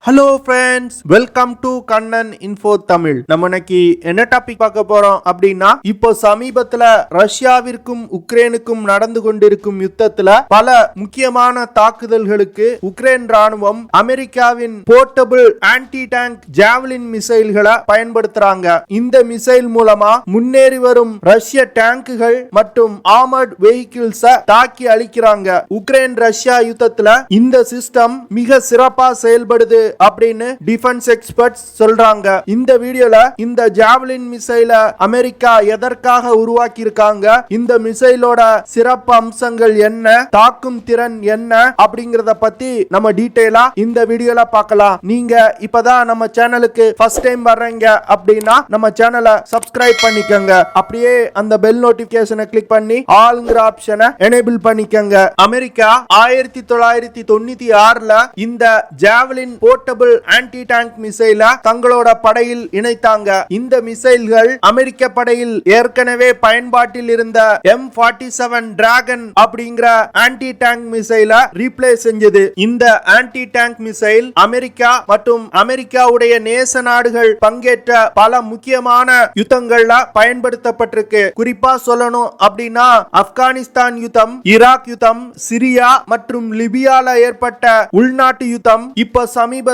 Hello friends, welcome to Kannan info Tamil. நம்ம இன்னைக்கு என்ன டாபிக் பார்க்க போறோம் அப்படின்னா, இப்போ சமீபத்துல ரஷ்யாவிற்கும் உக்ரைனுக்கும் நடந்து கொண்டிருக்கும் யுத்தத்துல பல முக்கியமான தாக்குதல்களுக்கு உக்ரைன் ராணுவம் அமெரிக்காவின் போர்ட்டபிள் ஆன்டி டேங்க் ஜாவலின் மிசைல்களை பயன்படுத்துறாங்க. இந்த மிசைல் மூலமா முன்னேறி வரும் ரஷ்ய டேங்குகள் மற்றும் ஆர்மர்ட் வெஹிக்கிள்ஸ் தாக்கி அழிக்கிறாங்க. உக்ரைன் ரஷ்யா யுத்தத்துல இந்த சிஸ்டம் மிக சிறப்பா செயல்படுது அப்படின்னு டிஃபென்ஸ் எக்ஸ்பர்ட்ஸ் சொல்றாங்க. இந்த வீடியோல இந்த ஜாவலின் மிசைல அமெரிக்கா எதற்காக உருவாக்கி இருக்காங்க, இந்த மிசைலோட சிறப்பு அம்சங்கள் என்ன, தாக்கும் திறன் என்ன அப்படிங்கறத பத்தி நம்ம டீடைலா இந்த வீடியோல பார்க்கலாம். நீங்க இப்பதான் நம்ம சேனலுக்கு ஃபர்ஸ்ட் டைம் வர்றீங்க அப்படின்னா நம்ம சேனலை சப்ஸ்கிரைப் பண்ணிக்கங்க. அப்படியே அந்த பெல் நோட்டிபிகேஷனை கிளிக் பண்ணி ஆல்ங்கிற ஆப்ஷனை எனேபிள் பண்ணிக்கங்க. அமெரிக்கா 1996ல இந்த ஜாவலின் போர்ட்டபிள் ஆன்டி டேங்க் மிசைல தங்களோட படையில் இணைத்தாங்க. இந்த மிசைல்கள் அமெரிக்க படையில் ஏற்கனவே பயன்பாட்டில் இருந்த M47 டிராகன் அப்படிங்கிற ஆன்டி டேங்க் மிசைல ரீப்ளேஸ் செஞ்சது. இந்த ஆன்டி டேங்க் மிசைல் அமெரிக்கா மற்றும் அமெரிக்காவுடைய நேச நாடுகள் பங்கேற்ற பல முக்கியமான யுத்தங்கள்ல பயன்படுத்தப்பட்டிருக்கு. குறிப்பா சொல்லணும் அப்படின்னா ஆப்கானிஸ்தான் யுத்தம், ஈராக் யுத்தம், சிரியா மற்றும் லிபியால ஏற்பட்ட உள்நாட்டு யுத்தம், இப்ப சமீபத்துல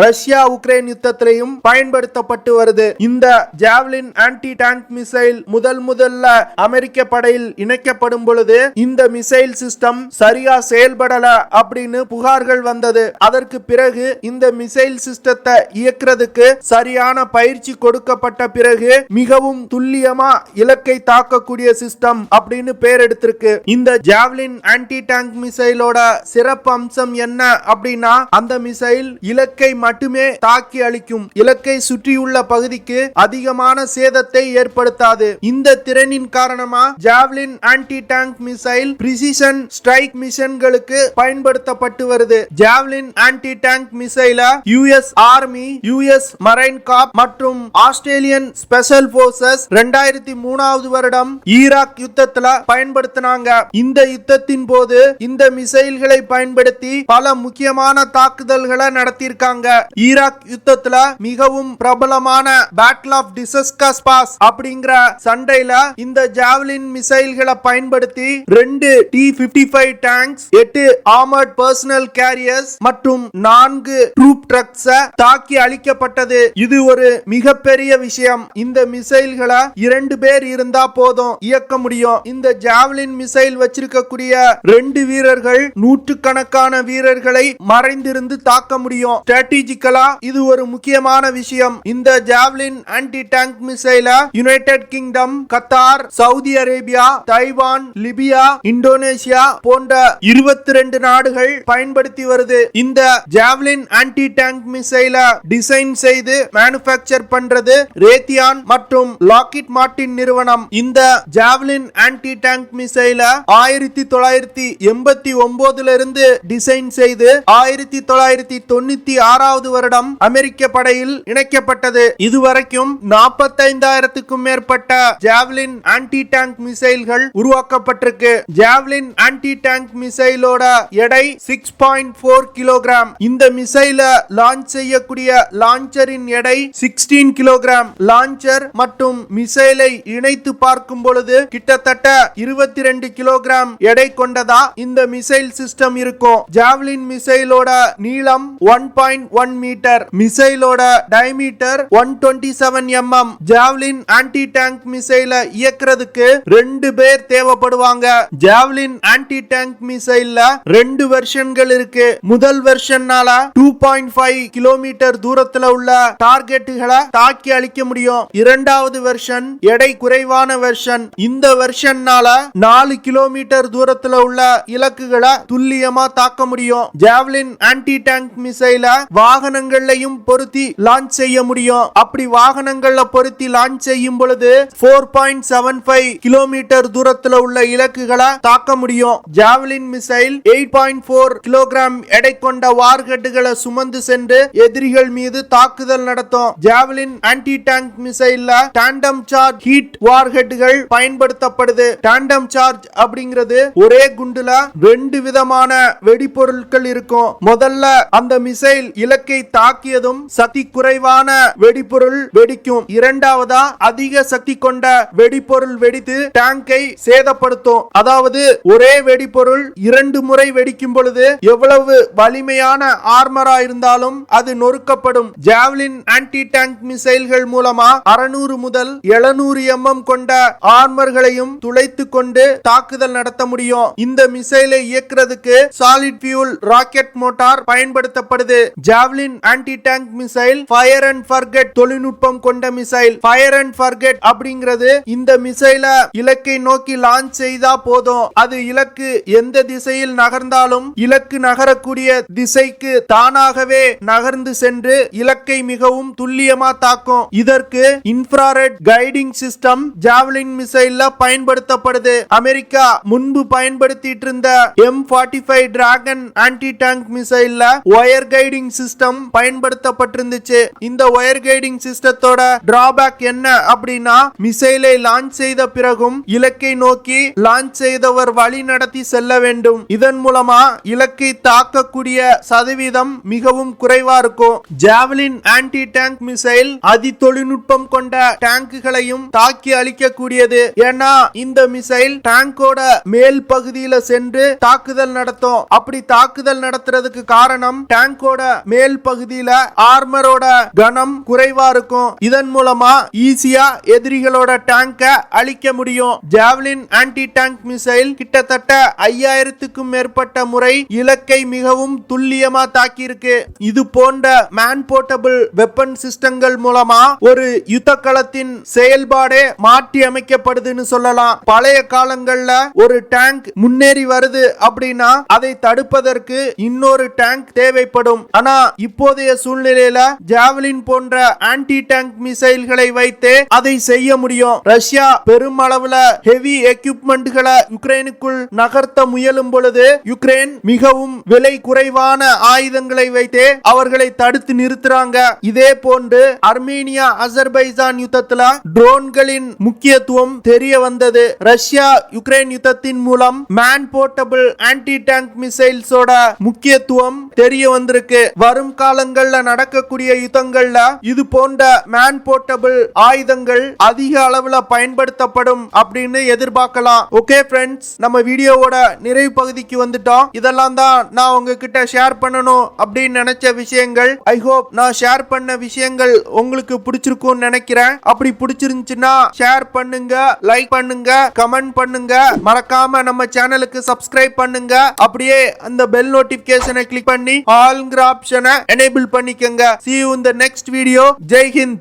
ரஷ்யா உக்ரைன் யுத்தத்திலையும் பயன்படுத்தப்பட்டு வருது. இந்த ஜாவலின் ஆன்டி டேங்க் மிசைல் முதல்ல அமெரிக்க படையில் இணைக்கப்படும் பொழுது இந்த மிசைல் சிஸ்டம் சரியா செயல்படல அப்படின்னு புகார்கள் வந்தது. அதற்கு பிறகு இந்த மிசைல் சிஸ்டத்தை இயக்குறதுக்கு சரியான பயிற்சி கொடுக்கப்பட்ட பிறகு மிகவும் துல்லியமா இலக்கை தாக்கக்கூடிய சிஸ்டம் அப்படின்னு பேர் எடுத்திருக்கு. இந்த ஜாவலின் ஆன்டி டேங்க் மிசைலோட சிறப்பு அம்சம் என்ன அப்படின்னா, அந்த மிசைல் இலக்கை மட்டுமே தாக்கி அளிக்கும். இலக்கை சுற்றியுள்ள பகுதிக்கு அதிகமான சேதத்தை ஏற்படுத்தாது. இந்த திறனின் காரணமா Javelin anti tank missile precision strike மிஷன்களுக்கு பயன்படுத்தப்பட்டு வருது. ஜாவலின் ஆன்டி டேங்க் மிசைல US army, US marine corp மற்றும் ஆஸ்திரேலியன் ஸ்பெஷல் போர்சஸ் 2003வது வருடம் ஈராக் யுத்தத்துல பயன்படுத்தினாங்க. இந்த யுத்தத்தின் போது இந்த மிசைல்களை பயன்படுத்தி பல முக்கியமான தாக்குதல்களை நடத்தியிருக்காங்க. ஈராக் யுத்தத்துல மிகவும் பிரபலமான பேட்டில் ஆஃப் டிசஸ்கஸ் பாஸ் அப்படிங்கிற சண்டையில இந்த ஜாவலின் மிசைல்களை பயன்படுத்தி 2 T-55 tanks, 8 armoured personal careers மற்றும் 4 ட்ரூப் ட்ரக்ஸ் தாக்கி அழிக்கப்பட்டது. இது ஒரு மிகப்பெரிய விஷயம். இந்த மிசைல்களை 2 பேர் இருந்தா போதும் இயக்க முடியும். இந்த ஜாவலின் மிசைல் வச்சிருக்கக்கூடிய 2 வீரர்கள் நூற்றுக்கணக்கான வீரர்களை மறைந்திருந்து தாக்க முடியும். ஸ்ட்ராட்டஜிக்கலா இது ஒரு முக்கியமான விஷயம். இந்த ஜாவலின் ஆன்டி டேங்க் மிசைல United Kingdom, Qatar, Saudi Arabia, Taiwan, Libya, Indonesia போன்ற 22 நாடுகள் பயன்படுத்தி வருது. இந்த ஜாவலின் ஆன்டி டேங்க் மிசைல டிசைன் செய்து மேனுஃபேக்சர் பண்றது ரேத்தியான் மற்றும் லாக்ஹீட் மார்டின் நிறுவனம். இந்த ஜாவலின் ஆன்டி டேங்க் மிசைல 1989ல இருந்து டிசைன் செய்து 1996வது வருடம் அமெரிக்க படையில் இணைக்கப்பட்டது. இதுவரைக்கும் 45,000க்கும் மேற்பட்ட ஜாவலின் ஆன்டி டேங்க் மிசைல்கள் உருவாக்கப்பட்டிருக்கு. ஜாவலின் ஆன்டி டேங்க் மிசைலோட எடை 6.4 கிலோகிராம். இந்த மிசைல லான்ச் செய்யக்கூடிய லான்ச்சரின் எடை 16 கிலோகிராம். லான்ச்சர் மற்றும் மிசைலை இணைத்து பார்க்கும் பொழுது கிட்டத்தட்ட 22 கிலோகிராம் எடை கொண்டதா இந்த மிசைல் சிஸ்டம் இருக்கும். ஜாவலின் மிசைலோட நீளம் 1.1 மீட்டர், மிசைலோட diameter 127 mm. Javelin anti tank மிசைல இயக்குறதுக்கு 2 பேர் தேவைப்படுவாங்க. ஜாவலின் ஆன்டி டேங்க் மிசைல்ல 2 வெர்ஷன்கள் இருக்கு. முதல் வெர்ஷன்னால 2.5 கிலோமீட்டர் தூரத்துல உள்ள டார்கெட்டுகளை தாக்கி அழிக்க முடியும். இரண்டாவது வெர்ஷன் எடை குறைவான வெர்ஷன். இந்த வெர்ஷன்னால 4 கிலோமீட்டர் தூரத்துல உள்ள இலக்குகளை துல்லியமா தாக்க முடியும். ஜாவலின் ஆன்டி டேங்க் மிசைல வாகனங்களையும் பொருத்தி லான்ச் செய்ய முடியும். அப்படி வாகனங்கள்ல பொருத்தி லான்ச் செய்யும் பொழுது 4.75 கிலோமீட்டர் தூரத்துல உள்ள இலக்குகளை தாக்க முடியும். ஜாவலின் மிசைல் 8.4 கிலோகிராம் எடை கொண்ட வார்ஹெட்டுகளை சுமந்து சென்று எதிரிகள் மீது தாக்குதல் நடத்தும். ஜாவலின் ஆன்டி டேங்க் மிசைல்ல டாண்டம் சார்ஜ் ஹீட் வார்ஹெட்டுகள் பயன்படுத்தப்படுது. டாண்டம் சார்ஜ் அப்படிங்கிறது ஒரே குண்டுல 2 விதமான வெடிபொருட்கள் இருக்கும். முதல்ல அந்த மிசைல் மிசைல் இலக்கை தாக்கியதும் சக்தி குறைவான வெடிபொருள் வெடிக்கும். இரண்டாவதா அதிக சக்தி கொண்ட வெடிபொருள் வெடித்து டேங்கை சேதப்படுத்தும். அதாவது ஒரே வெடிபொருள் 2 முறை வெடிக்கும் பொழுது எவ்வளவு வலிமையான ஆர்மரா இருந்தாலும் அது நொறுக்கப்படும். ஜாவ்லின் ஆன்டி டேங்க் மிசைல்கள் மூலமா 600 முதல் 700 mm கொண்ட ஆர்மர்களையும் துளைத்து கொண்டு தாக்குதல் நடத்த முடியும். இந்த மிசைலை இயக்குறதுக்கு சாலிட் ஃபியூல் ராக்கெட் மோட்டார் பயன்படுத்தப்படுது. Javelin anti tank missile fire and forget தொழில்நுட்பம் கொண்ட மிசைல். ஃபயர் அண்ட் ஃபர்கெட் அப்படிங்கிறது இந்த மிசைல இலக்கை நோக்கி லான்ச் செய்தா போதும், அது இலக்கு எந்த திசையில் நகர்ந்தாலும் இலக்கு நகரக்கூடிய திசைக்கு தானாகவே நகர்ந்து சென்று இலக்கை மிகவும் துல்லியமா தாக்கும். இதற்கு இன்ஃப்ராரெட் கைடிங் சிஸ்டம் ஜாவ்லின் மிசைல்ல பயன்படுத்தப்படுது. அமெரிக்கா முன்பு பயன்படுத்திட்டு இருந்த M45 டிராகன் ஆன்டி டேங்க் மிசைல்ல ஒயர் கைடிங் சிஸ்டம் பயன்படுத்தப்பட்டிருந்துச்சு. இந்த ஒயர் கைடிங் சிஸ்டத்தோட டிராபேக் என்ன அப்படின்னா, மிசைலை லான்ச் செய்த பிறகும் இலக்கை நோக்கி லான்ச் செய்தவர் வழி நடத்தி செல்ல வேண்டும். இதன் மூலமா இலக்கை தாக்கக்கூடிய சதவீதம் மிகவும் குறைவா இருக்கும். ஜாவ்லின் ஆன்டி டேங்க் மிசைல் அதி தொழில்நுட்பம் கொண்ட டேங்குகளையும் தாக்கி அழிக்கக்கூடியது. ஏன்னா இந்த மிசைல் டேங்கோட மேல் பகுதியில சென்று தாக்குதல் நடத்தும். அப்படி தாக்குதல் நடத்துறதுக்கு காரணம் டேங்கோட மேல் பகுதியில ஆர்மரோட கனம் குறைவா இருக்கும். இதன் மூலமா ஈஸியா எதிரிகளோட டேங்க அழிக்க முடியும். ஜாவ்லின் ஆன்டி டேங்க் மிசைல் கிட்டத்தட்ட 5000க்கும் மேற்பட்ட முறை இலக்கை மிகவும் துல்லியமா தாக்கி இருக்கு. இது போன்ற மேன் போர்ட்டபிள் வெப்பன் சிஸ்டங்கள் மூலமா ஒரு யுத்த களத்தின் செயல்பாடே மாற்றி அமைக்கப்படுதுன்னு சொல்லலாம். பழைய காலங்கள்ல ஒரு டேங்க் முன்னேறி வருது அப்படின்னா அதை தடுப்பதற்கு இன்னொரு டேங்க் தேவைப்படும். ஆனா இப்போதைய சூழ்நிலையில ஜாவ்லின் போன்ற ஆன்டி டேங்க் மிசைல்களை வைத்து அதை செய்ய முடியும். ரஷ்யா பெருமளவுல ஹெவி எக்யூப்மெண்ட்களை யுக்ரைனுக்குள் நகர்த்த முயலும் பொழுது யுக்ரைன் மிகவும் விலை குறைவான ஆயுதங்களை வைத்தே அவர்களை தடுத்து நிறுத்துறாங்க. இதே போன்று அர்மேனியா அசர்பைஜான் யுத்தத்துல ட்ரோன்களின் முக்கியத்துவம் தெரிய வந்தது. ரஷ்யா யுக்ரைன் யுத்தத்தின் மூலம் மேன் போர்ட்டபிள் ஆன்டி டேங்க் மிசைல்ஸோட முக்கியத்துவம் தெரிய வந்திருக்கு. வரும் காலங்கள்ல நடக்கக்கூடிய யுத்தங்கள்ல இது போன்ற மேன் போர்ட்டபிள் ஆயுதங்கள் அதிக அளவுல பயன்படுத்தப்படும் அப்படின்னு எதிர்பார்க்கலாம். ஓகே ஃப்ரெண்ட்ஸ், நம்ம வீடியோவோட நிறைவு பகுதிக்கு வந்துட்டோம். இதெல்லாம் தான் நான் உங்ககிட்ட ஷேர் பண்ணணும் அப்படின்னு நினைச்ச விஷயங்கள். ஐ ஹோப் நான் ஷேர் பண்ண விஷயங்கள் உங்களுக்கு பிடிச்சிருக்கும்னு நினைக்கிறேன். அப்படி பிடிச்சிருந்துச்சுன்னா ஷேர் பண்ணுங்க, லைக் பண்ணுங்க, கமெண்ட் பண்ணுங்க. மறக்காம நம்ம சேனலுக்கு சப்ஸ்கிரைப் பண்ணுங்க. அப்படியே அந்த பெல் நோட்டிபிகேஷனை கிளிக் பண்ணி ஆல்ங்கிற ஆப்ஷனை எனேபிள் பண்ணிக்கங்க. See you in the next video. Jai Hind.